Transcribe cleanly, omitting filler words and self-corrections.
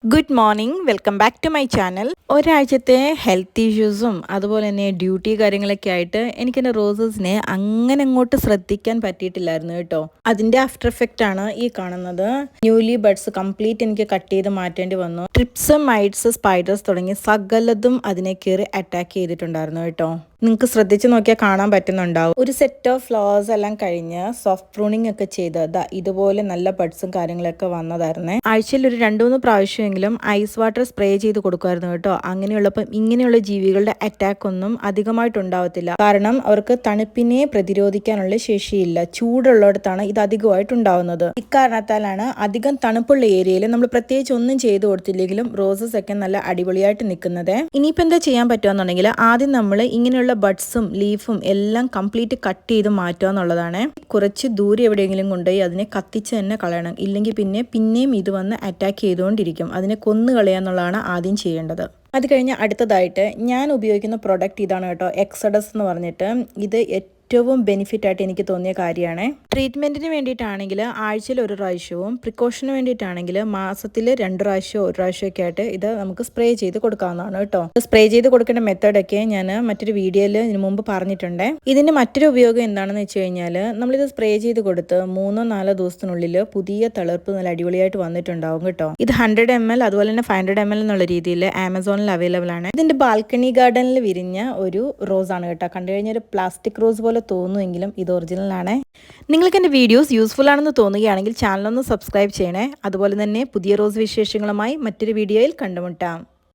Good morning, welcome back to my channel. ഒരാഴ്ചത്തെ health ഇഷ്യൂസും അതുപോലെ തന്നെ ഡ്യൂട്ടി കാര്യങ്ങളൊക്കെ ആയിട്ട് എനിക്കെൻ്റെ റോസസിനെ അങ്ങനെ അങ്ങോട്ട് ശ്രദ്ധിക്കാൻ പറ്റിയിട്ടില്ലായിരുന്നു കേട്ടോ. അതിൻ്റെ ആഫ്റ്റർ എഫക്റ്റ് ആണ് ഈ കാണുന്നത്. ന്യൂലി ബഡ്സ് കംപ്ലീറ്റ് എനിക്ക് കട്ട് ചെയ്ത് മാറ്റേണ്ടി വന്നു. ട്രിപ്സ്, മൈറ്റ്സ്, സ്പൈഡേഴ്സ് തുടങ്ങി സകലതും അതിനെ കയറി അറ്റാക്ക് ചെയ്തിട്ടുണ്ടായിരുന്നു കേട്ടോ. നിങ്ങൾക്ക് ശ്രദ്ധിച്ച് നോക്കിയാൽ കാണാൻ പറ്റുന്നുണ്ടാവും. ഒരു സെറ്റ് ഓഫ് ഫ്ലവേഴ്സ് എല്ലാം കഴിഞ്ഞ് സോഫ്റ്റ് പ്രൂണിങ് ഒക്കെ ചെയ്ത് ഇതുപോലെ നല്ല ബഡ്സും കാര്യങ്ങളൊക്കെ വന്നതായിരുന്നേ. ആഴ്ചയിൽ ഒരു 2-3 പ്രാവശ്യമെങ്കിലും ഐസ് വാട്ടർ സ്പ്രേ ചെയ്ത് കൊടുക്കുമായിരുന്നു കേട്ടോ. അങ്ങനെയുള്ളപ്പം ഇങ്ങനെയുള്ള ജീവികളുടെ അറ്റാക്ക് ഒന്നും അധികമായിട്ടുണ്ടാവത്തില്ല. കാരണം അവർക്ക് തണുപ്പിനെ പ്രതിരോധിക്കാനുള്ള ശേഷിയില്ല. ചൂടുള്ളിടത്താണ് ഇത് അധികമായിട്ടുണ്ടാവുന്നത്. ഇക്കാരണത്താലാണ് അധികം തണുപ്പുള്ള ഏരിയയിൽ നമ്മൾ പ്രത്യേകിച്ച് ഒന്നും ചെയ്തു കൊടുത്തില്ലെങ്കിലും റോസസ് ഒക്കെ നല്ല അടിപൊളിയായിട്ട് നിൽക്കുന്നത്. ഇനിയിപ്പോൾ എന്താ ചെയ്യാൻ പറ്റുമെന്നുണ്ടെങ്കിൽ ആദ്യം നമ്മൾ ഇങ്ങനെയുള്ള ബഡ്സും ലീഫും എല്ലാം കംപ്ലീറ്റ് കട്ട് ചെയ്ത് മാറ്റുക എന്നുള്ളതാണ്. കുറച്ച് ദൂരെ എവിടെയെങ്കിലും കൊണ്ടുപോയി അതിനെ കത്തിച്ച് തന്നെ കളയണം. ഇല്ലെങ്കിൽ പിന്നെയും ഇത് വന്ന് അറ്റാക്ക് ചെയ്തുകൊണ്ടിരിക്കും. അതിനെ കൊന്നു കളയുക എന്നുള്ളതാണ് ആദ്യം ചെയ്യേണ്ടത്. അത് കഴിഞ്ഞ് അടുത്തതായിട്ട് ഞാൻ ഉപയോഗിക്കുന്ന പ്രൊഡക്റ്റ് ഇതാണ് കേട്ടോ, എക്സഡസ് എന്ന് പറഞ്ഞിട്ട്. ഇത് ഏറ്റവും ബെനിഫിറ്റ് ആയിട്ട് എനിക്ക് തോന്നിയ കാര്യമാണ്. ട്രീറ്റ്മെൻറ്റിന് വേണ്ടിയിട്ടാണെങ്കിൽ ആഴ്ചയിൽ 1 പ്രാവശ്യവും, പ്രിക്കോഷന് വേണ്ടിയിട്ടാണെങ്കിൽ മാസത്തിൽ 2 പ്രാവശ്യമോ 1 പ്രാവശ്യമൊക്കെ ആയിട്ട് ഇത് നമുക്ക് സ്പ്രേ ചെയ്ത് കൊടുക്കാവുന്നതാണ് കേട്ടോ. സ്പ്രേ ചെയ്ത് കൊടുക്കേണ്ട മെത്തേഡൊക്കെ ഞാൻ മറ്റൊരു വീഡിയോയിൽ ഇതിന് മുമ്പ് പറഞ്ഞിട്ടുണ്ട്. ഇതിൻ്റെ മറ്റൊരു ഉപയോഗം എന്താണെന്ന് വെച്ച് കഴിഞ്ഞാൽ നമ്മളിത് സ്പ്രേ ചെയ്ത് കൊടുത്ത് 3-4 ദിവസത്തിനുള്ളിൽ പുതിയ തളിർപ്പ് നല്ല അടിപൊളിയായിട്ട് വന്നിട്ടുണ്ടാവും കേട്ടോ. ഇത് 100 ml അതുപോലെ തന്നെ 500 ml എന്നുള്ള രീതിയിൽ ആമസോണിൽ അവൈലബിൾ ആണ്. ഇതിൻ്റെ ബാൽക്കണി ഗാർഡനിൽ വിരിഞ്ഞ ഒരു റോസ് ആണ് കേട്ടോ. കണ്ടു കഴിഞ്ഞാൽ ഒരു പ്ലാസ്റ്റിക് റോസ് പോലെ തോന്നുമെങ്കിലും ഇത് ഒറിജിനൽ ആണ്. നിങ്ങൾക്ക് എൻ്റെ വീഡിയോസ് യൂസ്ഫുൾ ആണെന്ന് തോന്നുകയാണെങ്കിൽ ചാനലൊന്ന് സബ്സ്ക്രൈബ് ചെയ്യണേ. അതുപോലെ തന്നെ പുതിയ റോസ് വിശേഷങ്ങളുമായി മറ്റൊരു വീഡിയോയിൽ കണ്ടുമുട്ടാം.